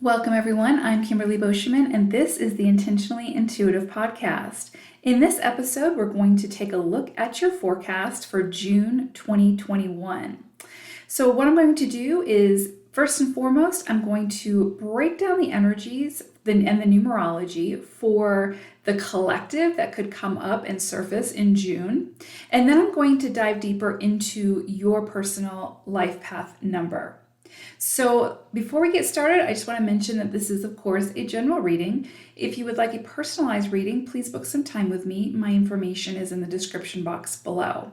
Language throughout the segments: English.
Welcome, everyone. I'm Kimberly Boschman, and this is the Intentionally Intuitive Podcast. In this episode, we're going to take a look at your forecast for June 2021. So what I'm going to do is, first and foremost, I'm going to break down the energies and the numerology for the collective that could come up and surface in June. And then I'm going to dive deeper into your personal life path number. So before we get started, I just want to mention that this is, of course, a general reading. If you would like a personalized reading, please book some time with me. My information is in the description box below.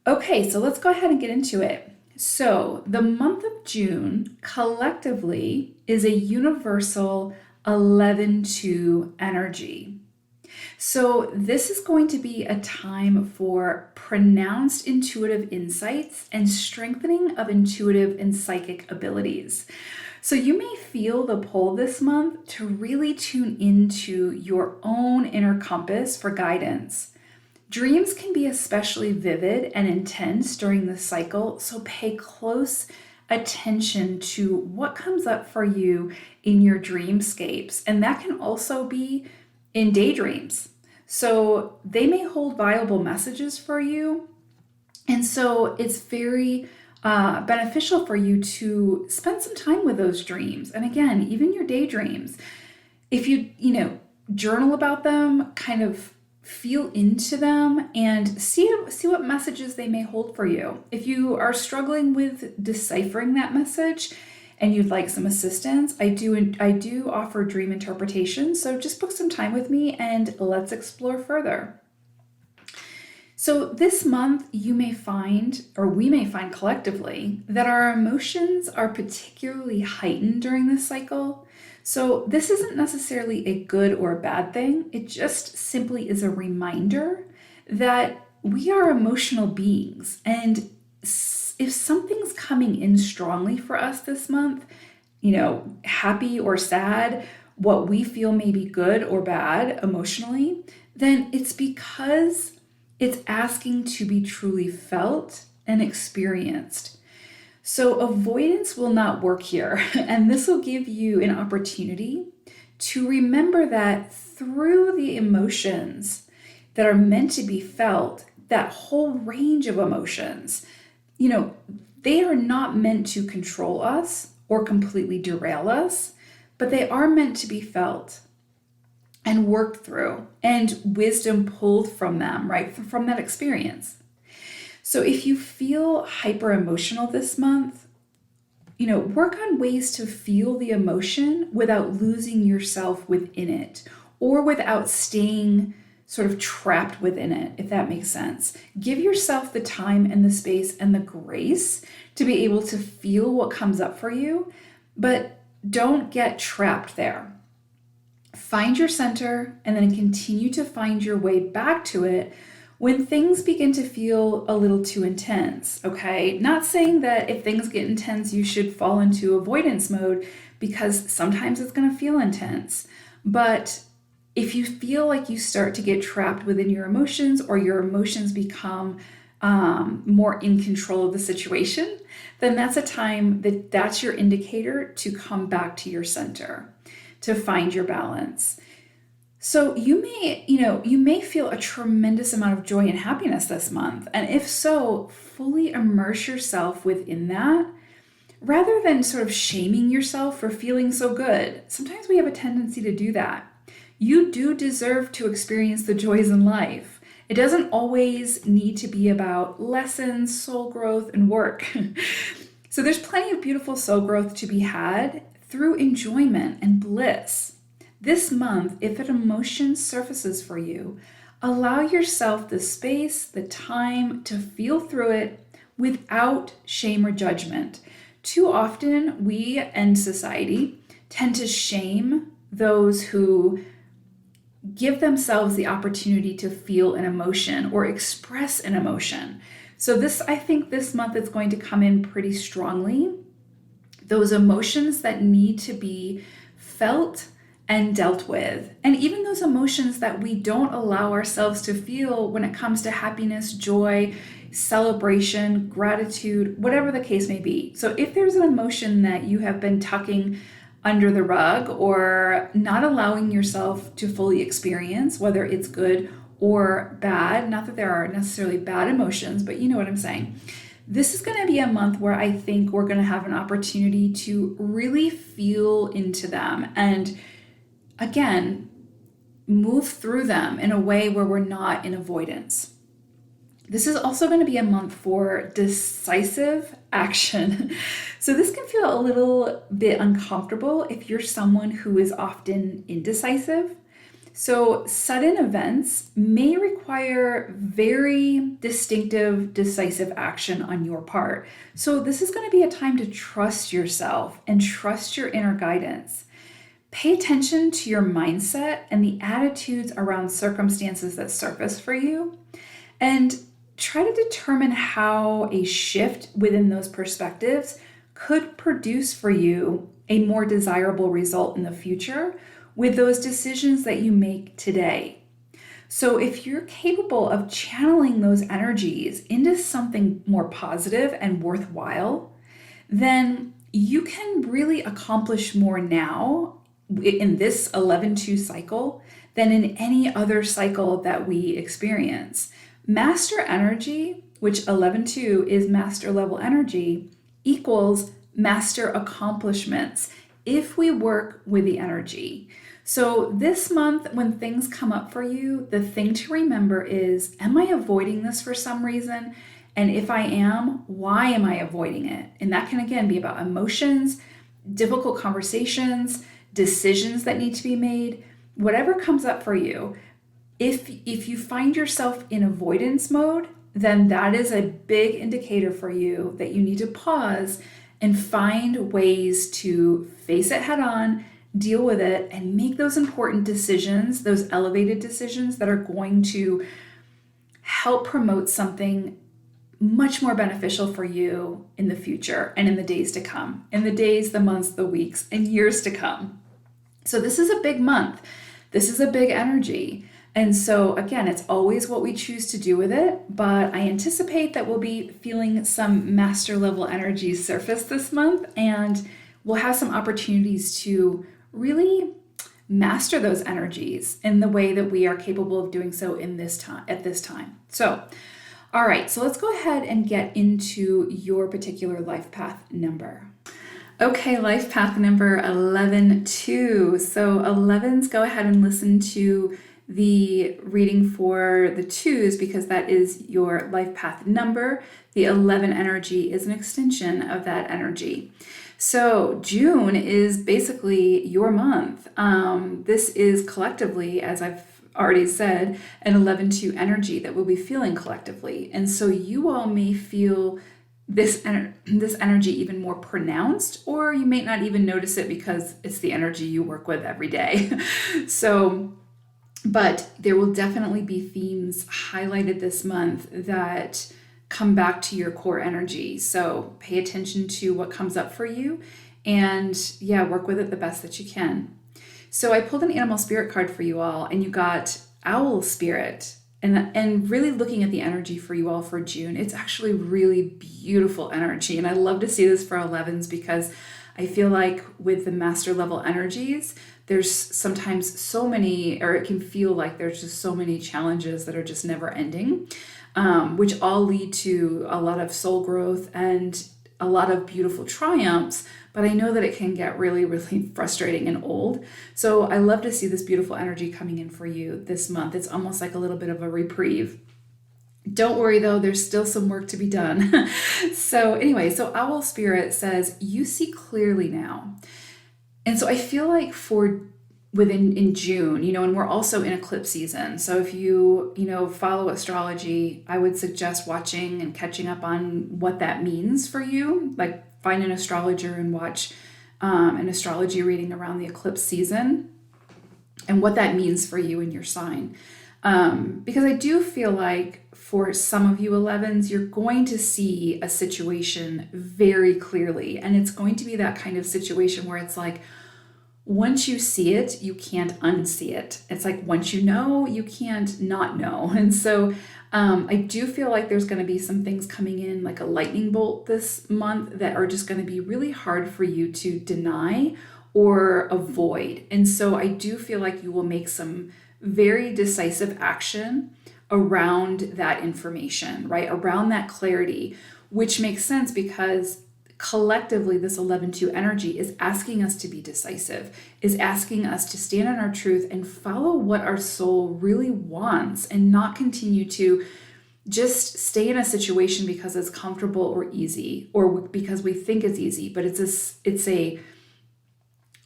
Okay, so let's go ahead and get into it. So the month of June collectively is a universal 11-2 energy. So this is going to be a time for pronounced intuitive insights and strengthening of intuitive and psychic abilities. So you may feel the pull this month to really tune into your own inner compass for guidance. Dreams can be especially vivid and intense during this cycle, so pay close attention to what comes up for you in your dreamscapes. And that can also be in daydreams. So they may hold valuable messages for you. And so it's very beneficial for you to spend some time with those dreams. And again, even your daydreams, if you journal about them, kind of feel into them and see what messages they may hold for you. If you are struggling with deciphering that message, and you'd like some assistance, I do offer dream interpretation. So just book some time with me and let's explore further. So this month we may find collectively that our emotions are particularly heightened during this cycle. So this isn't necessarily a good or a bad thing. It just simply is a reminder that we are emotional beings, and if something's coming in strongly for us this month, happy or sad, what we feel may be good or bad emotionally, then it's because it's asking to be truly felt and experienced. So avoidance will not work here, and this will give you an opportunity to remember that through the emotions that are meant to be felt, that whole range of emotions, they are not meant to control us or completely derail us, but they are meant to be felt and worked through and wisdom pulled from them, right? From that experience. So if you feel hyper emotional this month, work on ways to feel the emotion without losing yourself within it or without staying sort of trapped within it, if that makes sense. Give yourself the time and the space and the grace to be able to feel what comes up for you, but don't get trapped there. Find your center and then continue to find your way back to it when things begin to feel a little too intense, okay? Not saying that if things get intense, you should fall into avoidance mode, because sometimes it's going to feel intense, but if you feel like you start to get trapped within your emotions or your emotions become more in control of the situation, then that's a time that's your indicator to come back to your center, to find your balance. So you may feel a tremendous amount of joy and happiness this month. And if so, fully immerse yourself within that rather than sort of shaming yourself for feeling so good. Sometimes we have a tendency to do that. You do deserve to experience the joys in life. It doesn't always need to be about lessons, soul growth, and work. So there's plenty of beautiful soul growth to be had through enjoyment and bliss. This month, if an emotion surfaces for you, allow yourself the space, the time to feel through it without shame or judgment. Too often, we and society tend to shame those who give themselves the opportunity to feel an emotion or express an emotion. So I think this month it's going to come in pretty strongly. Those emotions that need to be felt and dealt with. And even those emotions that we don't allow ourselves to feel when it comes to happiness, joy, celebration, gratitude, whatever the case may be. So if there's an emotion that you have been tucking under the rug or not allowing yourself to fully experience, whether it's good or bad. Not that there are necessarily bad emotions, but you know what I'm saying. This is going to be a month where I think we're going to have an opportunity to really feel into them and, again, move through them in a way where we're not in avoidance. This is also going to be a month for decisive action. So this can feel a little bit uncomfortable if you're someone who is often indecisive. So sudden events may require very distinctive, decisive action on your part. So this is going to be a time to trust yourself and trust your inner guidance. Pay attention to your mindset and the attitudes around circumstances that surface for you, and try to determine how a shift within those perspectives could produce for you a more desirable result in the future with those decisions that you make today. So if you're capable of channeling those energies into something more positive and worthwhile, then you can really accomplish more now in this 11-2 cycle than in any other cycle that we experience. Master energy, which 11-2 is master level energy, equals master accomplishments if we work with the energy. So this month, when things come up for you, the thing to remember is, am I avoiding this for some reason? And if I am, why am I avoiding it? And that can, again, be about emotions, difficult conversations, decisions that need to be made, whatever comes up for you. If you find yourself in avoidance mode, then that is a big indicator for you that you need to pause and find ways to face it head on, deal with it, and make those important decisions, those elevated decisions that are going to help promote something much more beneficial for you in the future and in the days to come, in the days, the months, the weeks, and years to come. So this is a big month. This is a big energy. And so again, it's always what we choose to do with it, but I anticipate that we'll be feeling some master level energy surface this month, and we'll have some opportunities to really master those energies in the way that we are capable of doing so in this time, at this time. So, all right, so let's go ahead and get into your particular life path number. Okay, life path number 11-2. So 11s, go ahead and listen to the reading for the 2s because that is your life path number. The 11 energy is an extension of that energy. So June is basically your month. This is collectively, as I've already said, an 11-2 energy that we'll be feeling collectively. And so you all may feel this energy even more pronounced, or you may not even notice it because it's the energy you work with every day. But there will definitely be themes highlighted this month that come back to your core energy. So pay attention to what comes up for you and work with it the best that you can. So I pulled an animal spirit card for you all, and you got owl spirit. And really looking at the energy for you all for June, it's actually really beautiful energy. And I love to see this for 11s because I feel like with the master level energies, there's sometimes so many, or it can feel like there's just so many challenges that are just never ending, which all lead to a lot of soul growth and a lot of beautiful triumphs. But I know that it can get really, really frustrating and old. So I love to see this beautiful energy coming in for you this month. It's almost like a little bit of a reprieve. Don't worry though, there's still some work to be done. So anyway, so Owl Spirit says, you see clearly now. And so I feel like in June, and we're also in eclipse season. So if you follow astrology, I would suggest watching and catching up on what that means for you. Like find an astrologer and watch an astrology reading around the eclipse season and what that means for you and your sign. Because I do feel like for some of you 11s, you're going to see a situation very clearly. And it's going to be that kind of situation where it's like, once you see it, you can't unsee it. It's like once you know, you can't not know. And so I do feel like there's going to be some things coming in like a lightning bolt this month that are just going to be really hard for you to deny or avoid. And so I do feel like you will make some very decisive action around that information, right? Around that clarity, which makes sense because collectively this 11-2 energy is asking us to be decisive, is asking us to stand on our truth and follow what our soul really wants and not continue to just stay in a situation because it's comfortable or easy or because we think it's easy, but it's a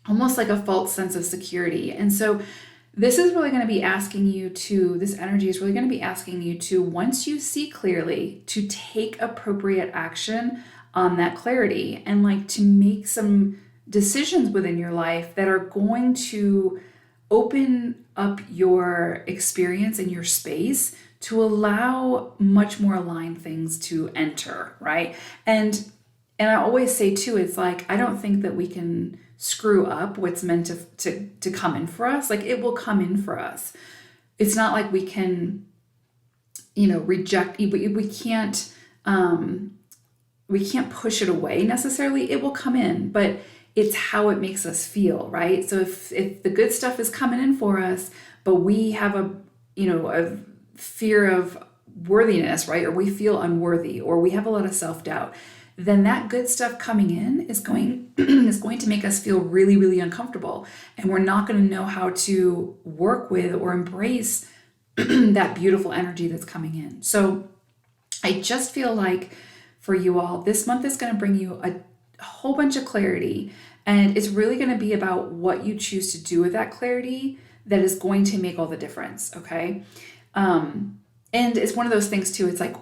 almost like a false sense of security. And so this is really going to be asking you to, this energy is really going to be asking you to, once you see clearly, to take appropriate action on that clarity and like to make some decisions within your life that are going to open up your experience and your space to allow much more aligned things to enter, right? And I always say too, it's like, I don't think that we can screw up what's meant to come in for us. Like it will come in for us. It's not like we can, reject, we can't push it away necessarily. It will come in, but it's how it makes us feel, right? So if the good stuff is coming in for us, but we have a fear of worthiness, right? Or we feel unworthy, or we have a lot of self-doubt, then that good stuff coming in is going to make us feel really, really uncomfortable. And we're not going to know how to work with or embrace that beautiful energy that's coming in. So I just feel like for you all, this month is going to bring you a whole bunch of clarity. And it's really going to be about what you choose to do with that clarity that is going to make all the difference, okay? And it's one of those things too, it's like,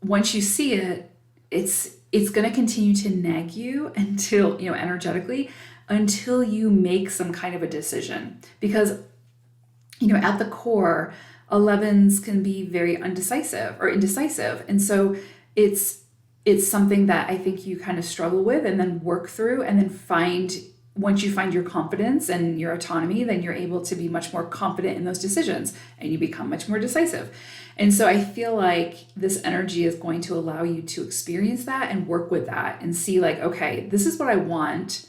once you see it, it's going to continue to nag you until, energetically, until you make some kind of a decision. Because, at the core, 11s can be very indecisive. And so it's something that I think you kind of struggle with and then work through and then once you find your confidence and your autonomy, then you're able to be much more confident in those decisions and you become much more decisive. And so I feel like this energy is going to allow you to experience that and work with that and see like, okay, this is what I want.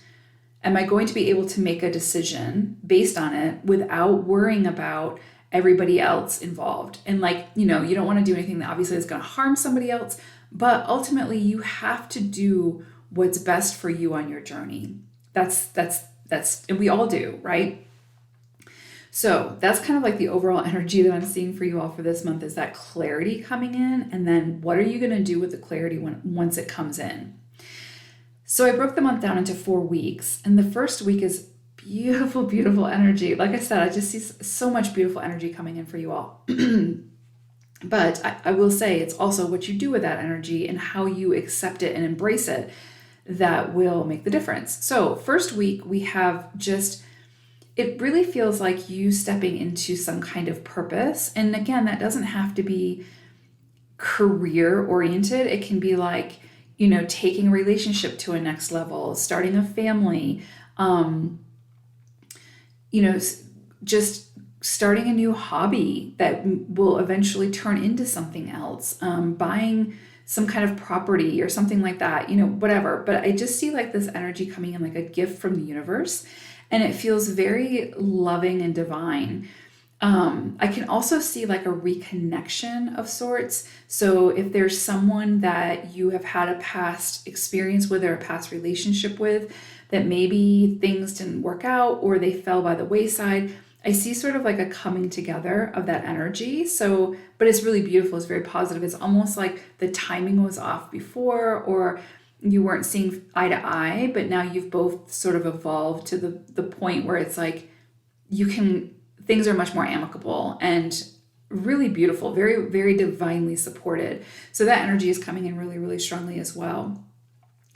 Am I going to be able to make a decision based on it without worrying about everybody else involved? And like, you don't want to do anything that obviously is going to harm somebody else, but ultimately you have to do what's best for you on your journey. That's, and we all do, right? So that's kind of like the overall energy that I'm seeing for you all for this month is that clarity coming in. And then what are you going to do with the clarity once it comes in? So I broke the month down into 4 weeks. And the first week is beautiful, beautiful energy. Like I said, I just see so much beautiful energy coming in for you all. But I will say it's also what you do with that energy and how you accept it and embrace it that will make the difference. So first week we have it really feels like you stepping into some kind of purpose. And again, that doesn't have to be career oriented. It can be like, taking a relationship to a next level, starting a family, just starting a new hobby that will eventually turn into something else, buying some kind of property or something like that, whatever. But I just see like this energy coming in like a gift from the universe, and it feels very loving and divine. I can also see like a reconnection of sorts. So if there's someone that you have had a past experience with or a past relationship with that maybe things didn't work out or they fell by the wayside, I see sort of like a coming together of that energy. So, but it's really beautiful. It's very positive. It's almost like the timing was off before, or you weren't seeing eye to eye, but now you've both sort of evolved to the point where it's like things are much more amicable and really beautiful, very, very divinely supported. So that energy is coming in really, really strongly as well.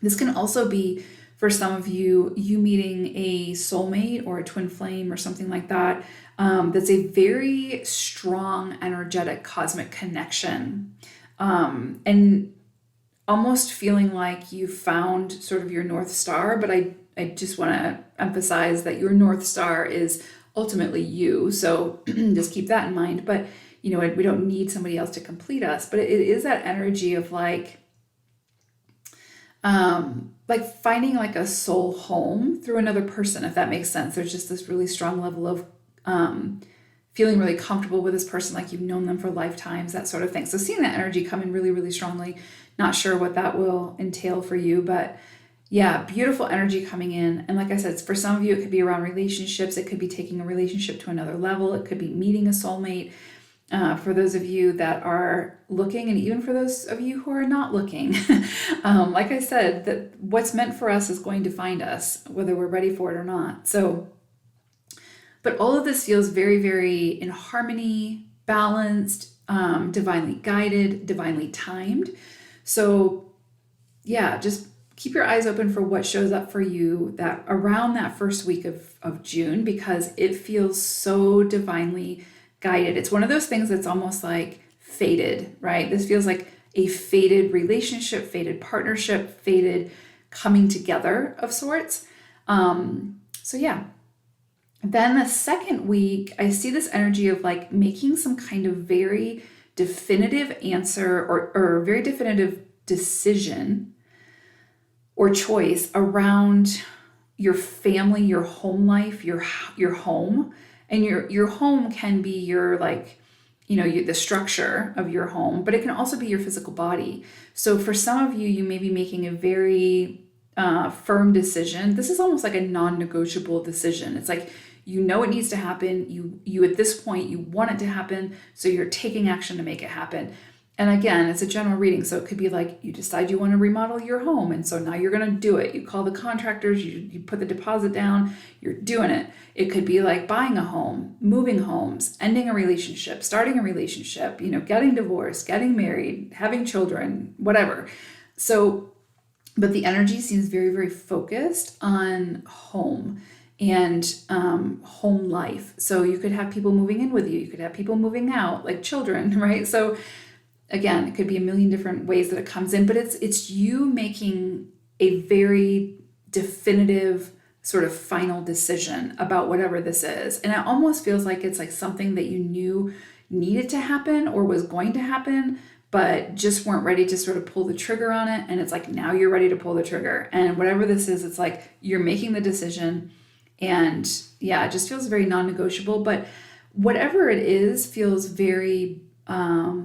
This can also be, for some of you, meeting a soulmate or a twin flame or something like that. That's a very strong, energetic, cosmic connection. And almost feeling like you found sort of your North Star. But I just want to emphasize that your North Star is ultimately you. So just keep that in mind. But, we don't need somebody else to complete us. But it is that energy of like, like finding like a soul home through another person, if that makes sense. There's just this really strong level of feeling really comfortable with this person, like you've known them for lifetimes, that sort of thing. So seeing that energy come in really, really strongly. Not sure what that will entail for you, but yeah, beautiful energy coming in. And like I said, for some of you, it could be around relationships. It could be taking a relationship to another level. It could be meeting a soulmate. For those of you that are looking, and even for those of you who are not looking, like I said, that what's meant for us is going to find us, whether we're ready for it or not. So, but all of this feels very, very in harmony, balanced, divinely guided, divinely timed. So yeah, just keep your eyes open for what shows up for you that around that first week of June, because it feels so divinely guided. It's one of those things that's almost like fated, right? This feels like a fated relationship, fated partnership, fated coming together of sorts. So yeah. Then the second week, I see this energy of like making some kind of very definitive answer or very definitive decision or choice around your family, your home life, your home. And your home can be your like, the structure of your home, but it can also be your physical body. So for some of you, you may be making a very firm decision. This is almost like a non-negotiable decision. It's like, it needs to happen. You at this point, you want it to happen. So you're taking action to make it happen. And again, it's a general reading. So it could be like you decide you want to remodel your home. And so now you're going to do it. You call the contractors, you put the deposit down, you're doing it. It could be like buying a home, moving homes, ending a relationship, starting a relationship, getting divorced, getting married, having children, whatever. So, but the energy seems very, very focused on home and home life. So you could have people moving in with you. You could have people moving out, like children, right? So again, it could be a million different ways that it comes in, but it's you making a very definitive sort of final decision about whatever this is. And it almost feels like it's like something that you knew needed to happen or was going to happen, but just weren't ready to sort of pull the trigger on it. And it's like, now you're ready to pull the trigger. And whatever this is, it's like you're making the decision. And yeah, it just feels very non-negotiable, but whatever it is feels very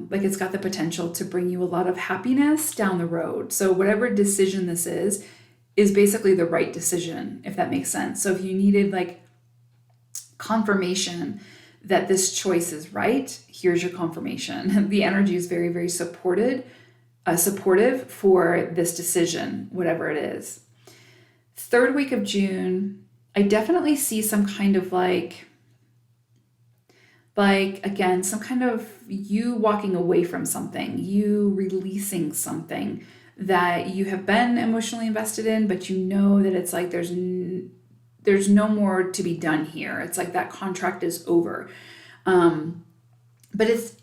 like it's got the potential to bring you a lot of happiness down the road. So whatever decision this is basically the right decision, if that makes sense. So if you needed like confirmation that this choice is right, here's your confirmation. The energy is very, very supportive for this decision, whatever it is. Third week of June, I definitely see some kind of like again, some kind of you walking away from something, you releasing something that you have been emotionally invested in, but you know that it's like there's no more to be done here. It's like that contract is over. But it's,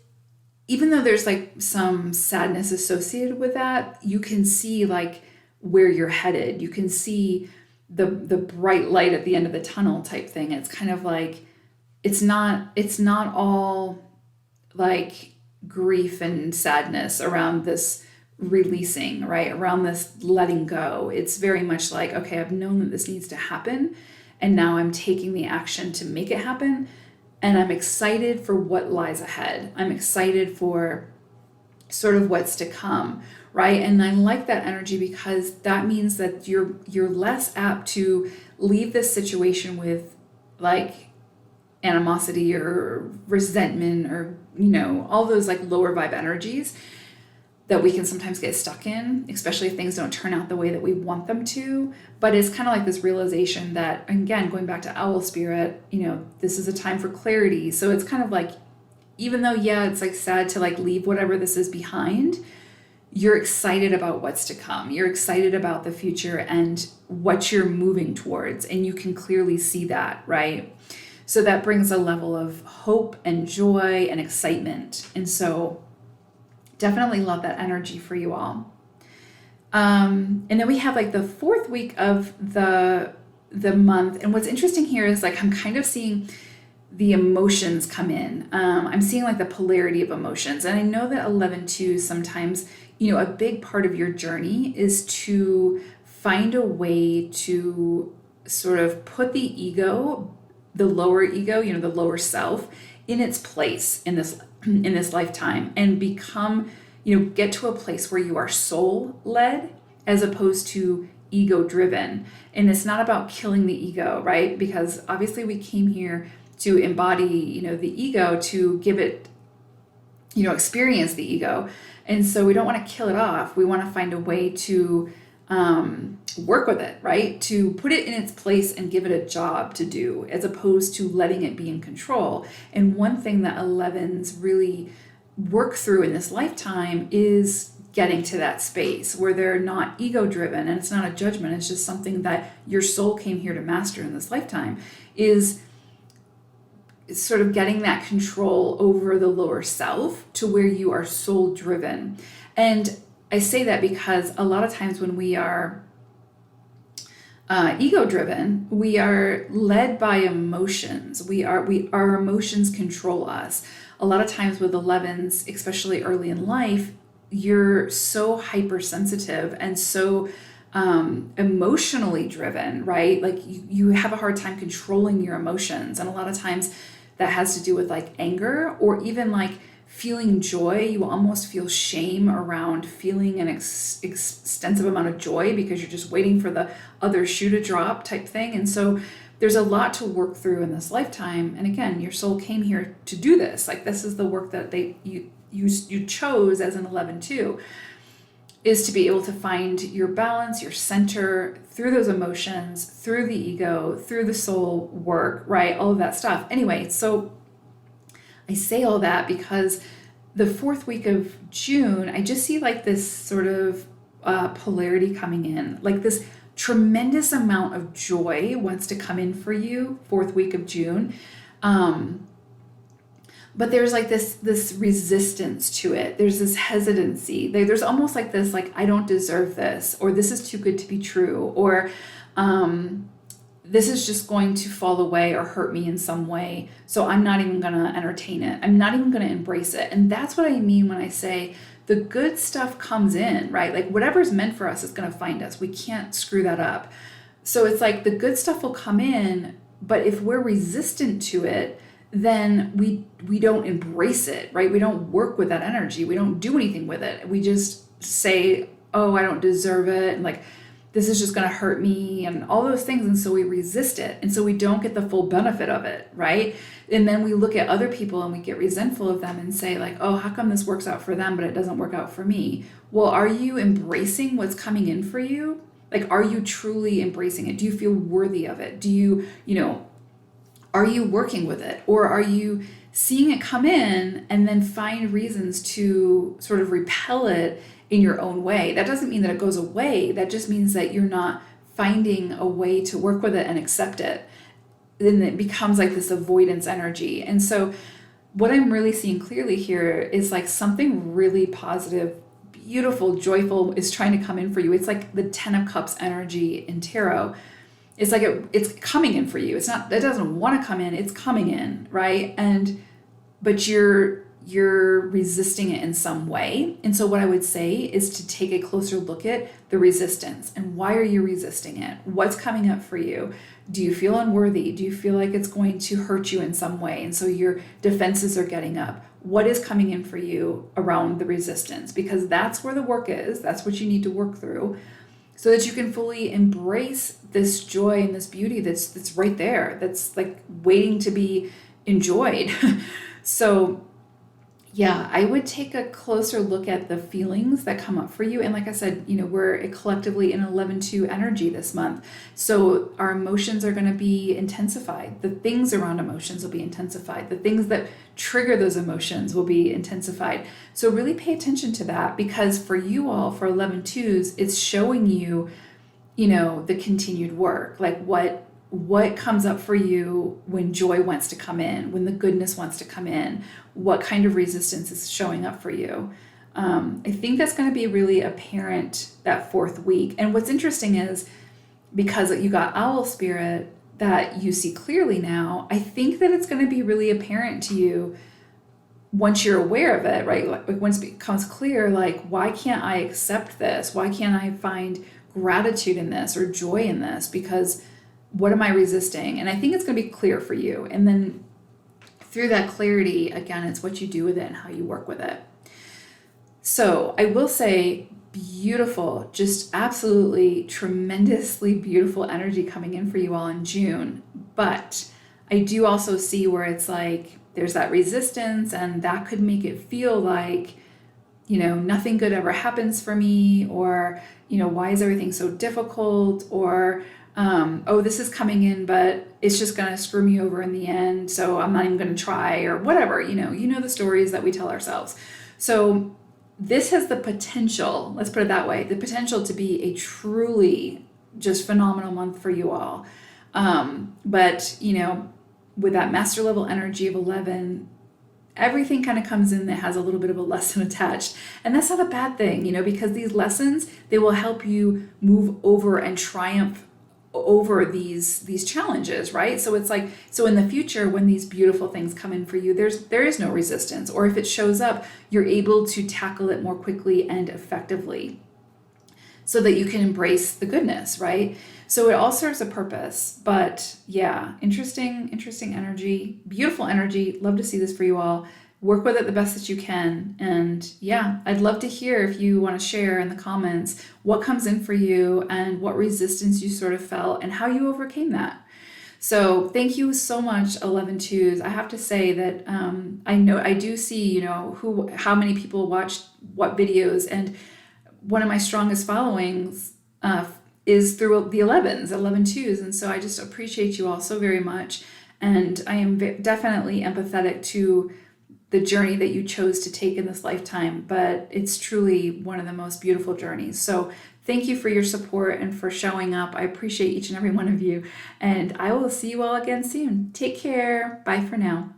even though there's like some sadness associated with that, you can see like where you're headed. You can see the bright light at the end of the tunnel type thing. It's kind of like, it's not all like grief and sadness around this releasing, right? Around this letting go. It's very much like, okay, I've known that this needs to happen, and now I'm taking the action to make it happen. And I'm excited for what lies ahead. I'm excited for sort of what's to come, right? And I like that energy because that means that you're less apt to leave this situation with like animosity or resentment or, all those like lower vibe energies that we can sometimes get stuck in, especially if things don't turn out the way that we want them to. But it's kind of like this realization that, again, going back to owl spirit, this is a time for clarity. So it's kind of like, even though, yeah, it's like sad to like leave whatever this is behind, you're excited about what's to come. You're excited about the future and what you're moving towards. And you can clearly see that, right? So that brings a level of hope and joy and excitement. And so definitely love that energy for you all. And then we have like the fourth week of the month. And what's interesting here is like, I'm kind of seeing the emotions come in. I'm seeing like the polarity of emotions. And I know that 11-2 sometimes a big part of your journey is to find a way to sort of put the ego, the lower ego, the lower self, in its place in this lifetime, and become, get to a place where you are soul led as opposed to ego driven. And it's not about killing the ego, right? Because obviously we came here to embody, the ego, to give it, experience the ego. And so we don't want to kill it off. We want to find a way to work with it, right? To put it in its place and give it a job to do, as opposed to letting it be in control. And one thing that 11s really work through in this lifetime is getting to that space where they're not ego driven, and it's not a judgment, it's just something that your soul came here to master in this lifetime, is sort of getting that control over the lower self to where you are soul driven. And I say that because a lot of times when we are ego driven, we are led by emotions. Our emotions control us. A lot of times with 11s, especially early in life, you're so hypersensitive and so emotionally driven, right? Like you have a hard time controlling your emotions. And a lot of times that has to do with like anger, or even like feeling joy. You almost feel shame around feeling an extensive amount of joy because you're just waiting for the other shoe to drop type thing. And so there's a lot to work through in this lifetime. And again, your soul came here to do this. Like this is the work that you chose as an 11 too, is to be able to find your balance, your center through those emotions, through the ego, through the soul work, right? All of that stuff. Anyway, so I say all that because the 4th week of June, I just see like this sort of polarity coming in, like this tremendous amount of joy wants to come in for you 4th week of June. But there's like this resistance to it. There's this hesitancy. There's almost like this, like, I don't deserve this, or this is too good to be true, or this is just going to fall away or hurt me in some way. So I'm not even going to entertain it. I'm not even going to embrace it. And that's what I mean when I say the good stuff comes in, right? Like whatever's meant for us is going to find us. We can't screw that up. So it's like the good stuff will come in, but if we're resistant to it, then we don't embrace it, right? We don't work with that energy. We don't do anything with it. We just say, oh, I don't deserve it. And like, this is just going to hurt me and all those things. And so we resist it. And so we don't get the full benefit of it, right? And then we look at other people and we get resentful of them and say like, oh, how come this works out for them, but it doesn't work out for me? Well, are you embracing what's coming in for you? Like, are you truly embracing it? Do you feel worthy of it? Do you, are you working with it? Or are you seeing it come in and then find reasons to sort of repel it in your own way? That doesn't mean that it goes away. That just means that you're not finding a way to work with it and accept it. Then it becomes like this avoidance energy. And so what I'm really seeing clearly here is like something really positive, beautiful, joyful is trying to come in for you. It's like the 10 of Cups energy in tarot. It's like it's coming in for you. It's not, it doesn't want to come in, it's coming in, right? But you're resisting it in some way. And so what I would say is to take a closer look at the resistance and why are you resisting it? What's coming up for you? Do you feel unworthy? Do you feel like it's going to hurt you in some way? And so your defenses are getting up. What is coming in for you around the resistance? Because that's where the work is. That's what you need to work through, so that you can fully embrace this joy and this beauty that's right there, that's like waiting to be enjoyed. So yeah, I would take a closer look at the feelings that come up for you. And like I said, we're collectively in 11-2 energy this month. So our emotions are going to be intensified. The things around emotions will be intensified. The things that trigger those emotions will be intensified. So really pay attention to that, because for you all, for 11-2s, it's showing you, the continued work, like what comes up for you when joy wants to come in, when the goodness wants to come in, what kind of resistance is showing up for you. I think that's going to be really apparent that 4th week. And what's interesting is, because you got owl spirit that you see clearly now, I think that it's going to be really apparent to you once you're aware of it, right? Like once it becomes clear, like, why can't I accept this? Why can't I find gratitude in this or joy in this? Because what am I resisting? And I think it's going to be clear for you. And then through that clarity, again, it's what you do with it and how you work with it. So I will say, beautiful, just absolutely tremendously beautiful energy coming in for you all in June. But I do also see where it's like there's that resistance, and that could make it feel like, nothing good ever happens for me, or, why is everything so difficult? Or, oh, this is coming in, but it's just going to screw me over in the end, so I'm not even going to try, or whatever, you know the stories that we tell ourselves. So this has the potential, let's put it that way, the potential to be a truly just phenomenal month for you all. But, with that master level energy of 11, everything kind of comes in that has a little bit of a lesson attached. And that's not a bad thing, because these lessons, they will help you move over and triumph over these challenges, right? So it's like, so in the future, when these beautiful things come in for you, there is no resistance. Or if it shows up, you're able to tackle it more quickly and effectively so that you can embrace the goodness, right? So it all serves a purpose. But yeah, interesting energy, beautiful energy. Love to see this for you all. Work with it the best that you can. And yeah, I'd love to hear if you want to share in the comments what comes in for you and what resistance you sort of felt and how you overcame that. So thank you so much, 11-2s. I have to say that I do see, how many people watch what videos, and one of my strongest followings is through the 11-2s. And so I just appreciate you all so very much. And I am definitely empathetic to the journey that you chose to take in this lifetime, but it's truly one of the most beautiful journeys. So thank you for your support and for showing up. I appreciate each and every one of you, and I will see you all again soon. Take care. Bye for now.